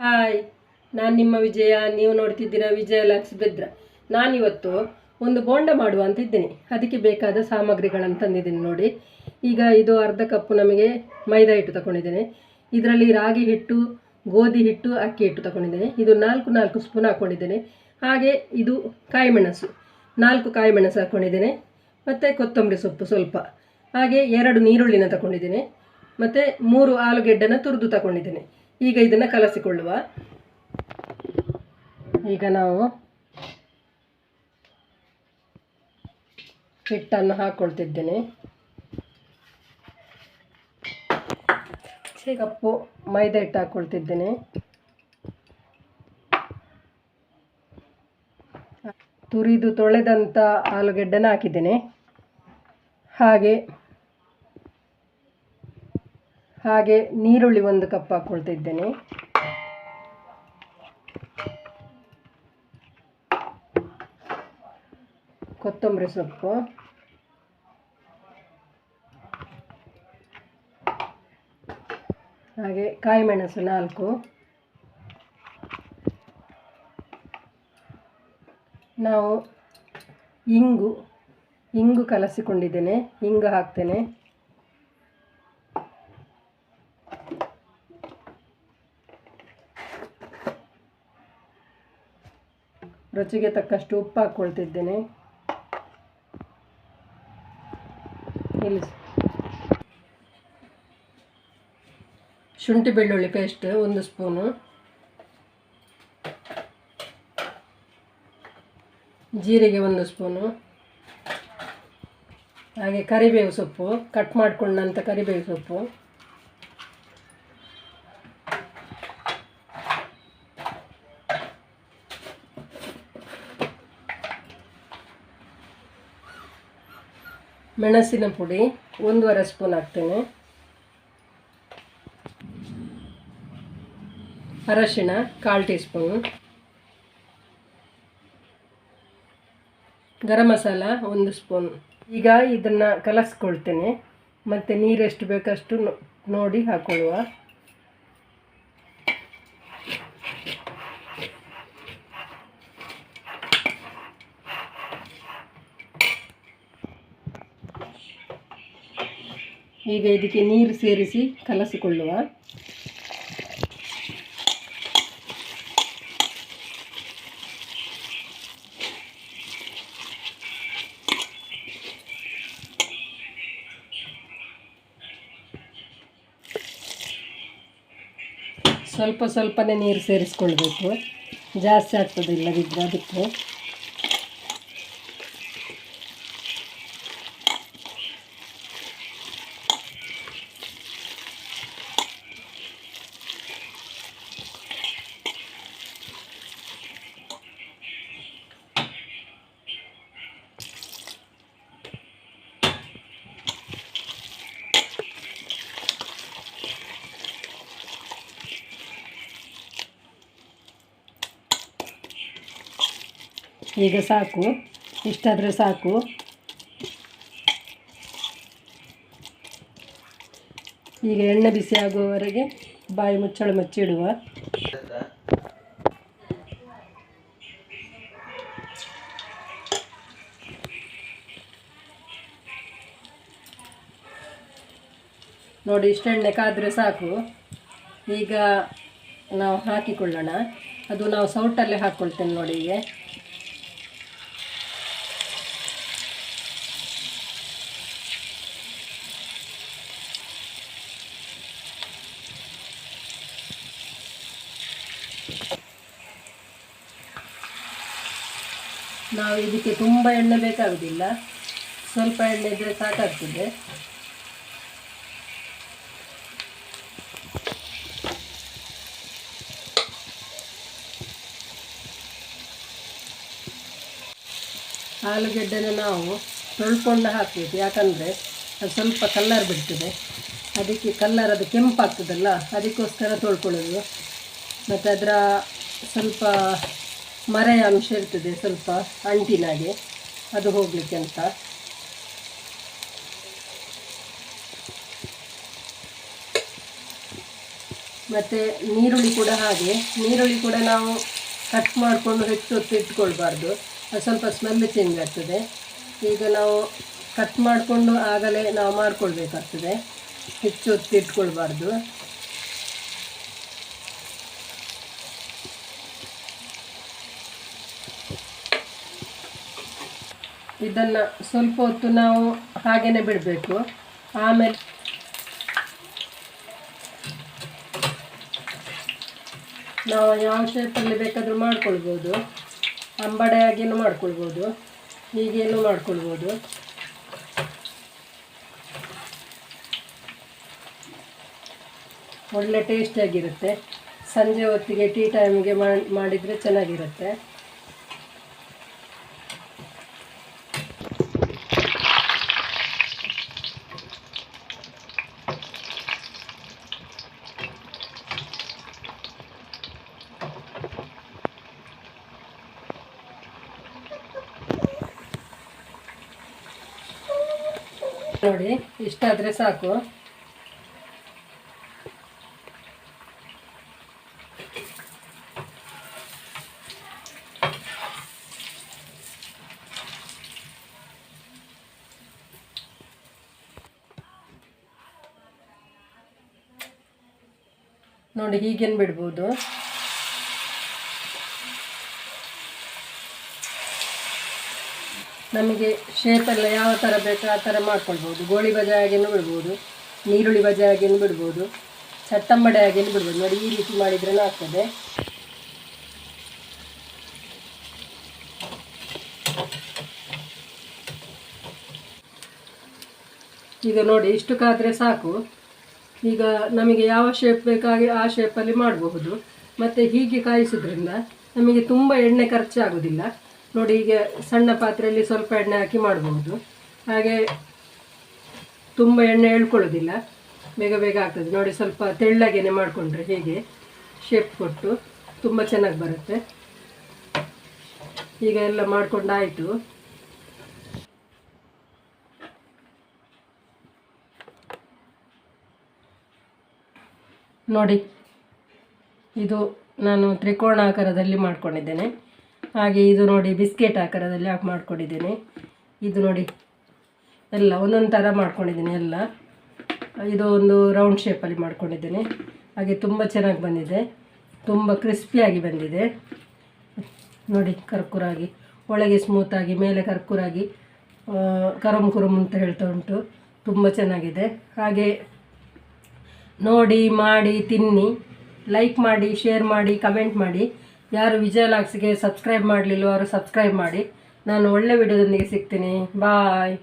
Hi, ನಾನು ನಿಮ್ಮ ವಿಜಯ. ನೀವು ನೋಡ್ತಿದ್ದೀರಾ ವಿಜಯ ಲಾಕ್ಸ್ ಬೆದ್ರ. ನಾನಿವತ್ತು ಒಂದು ಬೋಂಡ ಮಾಡುವ ಅಂತ ಇದ್ದೀನಿ. ಅದಕ್ಕೆ ಬೇಕಾದ ಸಾಮಗ್ರಿಗಳನ್ನು ತಂದಿದ್ದೀನಿ ನೋಡಿ. ಈಗ ಇದು ಅರ್ಧ ಕಪ್ಪು ನಮಗೆ ಮೈದಾ ಹಿಟ್ಟು ತಗೊಂಡಿದ್ದೇನೆ. ಇದರಲ್ಲಿ ರಾಗಿ ಹಿಟ್ಟು, ಗೋಧಿ ಹಿಟ್ಟು, ಅಕ್ಕಿ ಹಿಟ್ಟು ತಗೊಂಡಿದ್ದೇನೆ. ಇದು 4 ಸ್ಪೂನ್ ಹಾಕ್ಕೊಂಡಿದ್ದೇನೆ. ಹಾಗೆ ಇದು ಕಾಯಿ ಮೆಣಸು, 4 ಕಾಯಿ ಮೆಣಸು ಹಾಕ್ಕೊಂಡಿದ್ದೇನೆ. ಮತ್ತು ಕೊತ್ತಂಬರಿ ಸೊಪ್ಪು ಸ್ವಲ್ಪ, ಹಾಗೆ 2 ನೀರುಳ್ಳಿನ ತಗೊಂಡಿದ್ದೇನೆ. ಮತ್ತು 3 ಆಲೂಗೆಡ್ಡೆನ ತುರಿದು ತಗೊಂಡಿದ್ದೇನೆ. ಈಗ ಇದನ್ನು ಕಲಸಿಕೊಳ್ಳುವ. ಈಗ ನಾವು ಹಿಟ್ಟನ್ನು ಹಾಕ್ಕೊಳ್ತಿದ್ದೇನೆ. ಕಪ್ಪು ಮೈದಾ ಹಿಟ್ಟು ಹಾಕ್ಕೊಳ್ತಿದ್ದೇನೆ. ತುರಿದು ತೊಳೆದಂಥ ಆಲೂಗೆಡ್ಡೆನ ಹಾಕಿದ್ದೇನೆ. ಹಾಗೆ ನೀರುಳ್ಳಿ 1 ಕಪ್ ಹಾಕ್ಕೊಳ್ತಿದ್ದೇನೆ. ಕೊತ್ತಂಬರಿ ಸೊಪ್ಪು, ಹಾಗೆ ಕಾಯಿ ಮೆಣಸು 4. ನಾವು ಇಂಗು ಕಲಸಿಕೊಂಡಿದ್ದೇನೆ, ಇಂಗು ಹಾಕ್ತೇನೆ. ರುಚಿಗೆ ತಕ್ಕಷ್ಟು ಉಪ್ಪು ಹಾಕ್ಕೊಳ್ತಿದ್ದೇನೆ. ಶುಂಠಿ ಬೆಳ್ಳುಳ್ಳಿ ಪೇಸ್ಟ್ 1 ಸ್ಪೂನು, ಜೀರಿಗೆ 1 ಸ್ಪೂನು, ಹಾಗೆ ಕರಿಬೇವು ಸೊಪ್ಪು, ಕಟ್ ಮಾಡಿಕೊಂಡಂಥ ಕರಿಬೇವು ಸೊಪ್ಪು, ಮೆಣಸಿನ ಪುಡಿ 1.5 ಸ್ಪೂನ್ ಹಾಕ್ತೇನೆ. ಅರಶಿನ 1/4 tea spoon, garam masala 1 spoon. ಈಗ ಇದನ್ನು ಕಲಸ್ಕೊಳ್ತೇನೆ. ಮತ್ತು ನೀರೆಷ್ಟು ಬೇಕಷ್ಟು ನೋಡಿ ಹಾಕೊಳ್ಳುವ. ಈಗ ಇದಕ್ಕೆ ನೀರು ಸೇರಿಸಿ ಕಲಸಿಕೊಳ್ಳುವ. ಸ್ವಲ್ಪನೇ ನೀರು ಸೇರಿಸ್ಕೊಳ್ಬೇಕು, ಜಾಸ್ತಿ ಆಗ್ತದೆ ಇಲ್ಲದಿದ್ದರೆ ಅದಕ್ಕೆ. ಈಗ ಸಾಕು, ಇಷ್ಟಾದರೆ ಸಾಕು. ಈಗ ಎಣ್ಣೆ ಬಿಸಿ ಆಗುವವರೆಗೆ ಬಾಯಿ ಮುಚ್ಚಳ ಮುಚ್ಚಿಡುವ. ನೋಡಿ, ಇಷ್ಟು ಎಣ್ಣೆ ಕಾದರೆ ಸಾಕು. ಈಗ ನಾವು ಹಾಕಿಕೊಳ್ಳೋಣ. ಅದು ನಾವು ಸೌಟಲ್ಲೇ ಹಾಕ್ಕೊಳ್ತೇನೆ ನೋಡಿ. ಹೀಗೆ ನಾವು ಇದಕ್ಕೆ ತುಂಬ ಎಣ್ಣೆ ಬೇಕಾಗುವುದಿಲ್ಲ, ಸ್ವಲ್ಪ ಎಣ್ಣೆ ಇದ್ದರೆ ಸಾಕಾಗ್ತದೆ. ಆಲೂಗೆಡ್ಡೆನ ನಾವು ತೊಳ್ಕೊಂಡು ಹಾಕಬೇಕು, ಯಾಕಂದರೆ ಅದು ಸ್ವಲ್ಪ ಕಲ್ಲರ್ ಬಿಡ್ತದೆ. ಅದಕ್ಕೆ ಕಲ್ಲರ್ ಅದು ಕೆಂಪಾಗ್ತದಲ್ಲ, ಅದಕ್ಕೋಸ್ಕರ ತೊಳ್ಕೊಳ್ಳೋದು. ಮತ್ತು ಅದರ ಸ್ವಲ್ಪ ಮರೆಯ ಅಂಶ ಇರ್ತದೆ, ಸ್ವಲ್ಪ ಅಂಟಿನಾಗೆ, ಅದು ಹೋಗಲಿಕ್ಕೆ ಅಂತ. ಮತ್ತು ನೀರುಳ್ಳಿ ಕೂಡ ಹಾಗೆ. ನೀರುಳ್ಳಿ ಕೂಡ ನಾವು ಕಟ್ ಮಾಡಿಕೊಂಡು ಹೆಚ್ಚು ಹೊತ್ತು ಇಟ್ಕೊಳ್ಬಾರ್ದು, ಅದು ಸ್ವಲ್ಪ ಸ್ಮೆಲ್ ಚೇಂಜ್ ಆಗ್ತದೆ. ಈಗ ನಾವು ಕಟ್ ಮಾಡಿಕೊಂಡು ಆಗಲೇ ನಾವು ಮಾಡ್ಕೊಳ್ಬೇಕಾಗ್ತದೆ, ಹೆಚ್ಚು ಹೊತ್ತು ಇಟ್ಕೊಳ್ಬಾರ್ದು. ಇದನ್ನು ಸ್ವಲ್ಪ ಹೊತ್ತು ನಾವು ಹಾಗೇ ಬಿಡಬೇಕು. ಆಮೇಲೆ ನಾವು ಯಾವ ಶೇಪಲ್ಲಿ ಬೇಕಾದರೂ ಮಾಡ್ಕೊಳ್ಬೋದು. ಅಂಬಡೆಯಾಗಿಯೂ ಮಾಡ್ಕೊಳ್ಬೋದು, ಹೀಗೇನು ಮಾಡ್ಕೊಳ್ಬೋದು. ಒಳ್ಳೆ ಟೇಸ್ಟಿಯಾಗಿರುತ್ತೆ. ಸಂಜೆ ಹೊತ್ತಿಗೆ ಟೀ ಟೈಮ್ಗೆ ಮಾಡಿದರೆ ಚೆನ್ನಾಗಿರುತ್ತೆ. ನೋಡಿ, ಇಷ್ಟಾದರೆ ಸಾಕು. ನೋಡಿ, ಹೀಗೇನು ಬಿಡ್ಬೋದು. ನಮಗೆ ಶೇಪೆಲ್ಲ ಯಾವ ಥರ ಬೇಕೋ ಆ ಥರ ಮಾಡ್ಕೊಳ್ಬೋದು. ಗೋಳಿ ಬಜೆ ಆಗಿಯೂ ಬಿಡ್ಬೋದು, ನೀರುಳ್ಳಿ ಬಜೆ ಆಗಿಯೂ ಬಿಡ್ಬೋದು, ಚಟ್ಟಂಬಡೆ ಆಗಿಯೂ ಬಿಡ್ಬೋದು. ನೋಡಿ, ಈ ರೀತಿ ಮಾಡಿದ್ರೇ ಆಗ್ತದೆ. ಈಗ ನೋಡಿ, ಇಷ್ಟಕ್ಕಾದರೆ ಸಾಕು. ಈಗ ನಮಗೆ ಯಾವ ಶೇಪ್ ಬೇಕಾಗಿ ಆ ಶೇಪಲ್ಲಿ ಮಾಡಬಹುದು. ಮತ್ತು ಹೀಗೆ ಕಾಯಿಸೋದ್ರಿಂದ ನಮಗೆ ತುಂಬ ಎಣ್ಣೆ ಖರ್ಚಾಗೋದಿಲ್ಲ. ನೋಡಿ, ಈಗ ಸಣ್ಣ ಪಾತ್ರೆಯಲ್ಲಿ ಸ್ವಲ್ಪ ಎಣ್ಣೆ ಹಾಕಿ ಮಾಡಬಹುದು. ಹಾಗೆ ತುಂಬ ಎಣ್ಣೆ ಎಳ್ಕೊಳ್ಳೋದಿಲ್ಲ, ಬೇಗ ಬೇಗ ಆಗ್ತದೆ. ನೋಡಿ, ಸ್ವಲ್ಪ ತೆಳ್ಳಗೇನೆ ಮಾಡಿಕೊಂಡ್ರೆ ಹೀಗೆ ಶೇಪ್ ಕೊಟ್ಟು ತುಂಬ ಚೆನ್ನಾಗಿ ಬರುತ್ತೆ. ಈಗ ಎಲ್ಲ ಮಾಡಿಕೊಂಡಾಯಿತು. ನೋಡಿ, ಇದು ನಾನು ತ್ರಿಕೋನ ಆಕಾರದಲ್ಲಿ ಮಾಡ್ಕೊಂಡಿದ್ದೇನೆ. ಹಾಗೆ ಇದು ನೋಡಿ, ಬಿಸ್ಕೆಟ್ ಆಕಾರದಲ್ಲಿ ಹಾಕಿ ಮಾಡ್ಕೊಂಡಿದ್ದೇನೆ. ಇದು ನೋಡಿ, ಎಲ್ಲ ಒಂದೊಂದು ಥರ ಮಾಡ್ಕೊಂಡಿದ್ದೀನಿ ಎಲ್ಲ. ಇದು ಒಂದು ರೌಂಡ್ ಶೇಪಲ್ಲಿ ಮಾಡ್ಕೊಂಡಿದ್ದೇನೆ. ಹಾಗೆ ತುಂಬ ಚೆನ್ನಾಗಿ ಬಂದಿದೆ, ತುಂಬ ಕ್ರಿಸ್ಪಿಯಾಗಿ ಬಂದಿದೆ. ನೋಡಿ, ಕರ್ಕುರಾಗಿ ಒಳಗೆ ಸ್ಮೂತಾಗಿ ಮೇಲೆ ಕರ್ಕುರಾಗಿ ಕರಮ್ ಕುರುಮ್ ಅಂತ ಹೇಳ್ತಾ ಉಂಟು. ತುಂಬ ಚೆನ್ನಾಗಿದೆ. ಹಾಗೆ ನೋಡಿ, ಮಾಡಿ ತಿನ್ನಿ. ಲೈಕ್ ಮಾಡಿ, ಶೇರ್ ಮಾಡಿ, ಕಮೆಂಟ್ ಮಾಡಿ. ಯಾರು ವಿಜಯ ಲಾಗ್ಸ್ಗೆ ಸಬ್ಸ್ಕ್ರೈಬ್ ಮಾಡಲಿಲ್ಲೋ ಅವರು ಸಬ್ಸ್ಕ್ರೈಬ್ ಮಾಡಿ. ನಾನು ಒಳ್ಳೆ ವಿಡಿಯೋದೊಂದಿಗೆ ಸಿಗ್ತೀನಿ. ಬಾಯ್.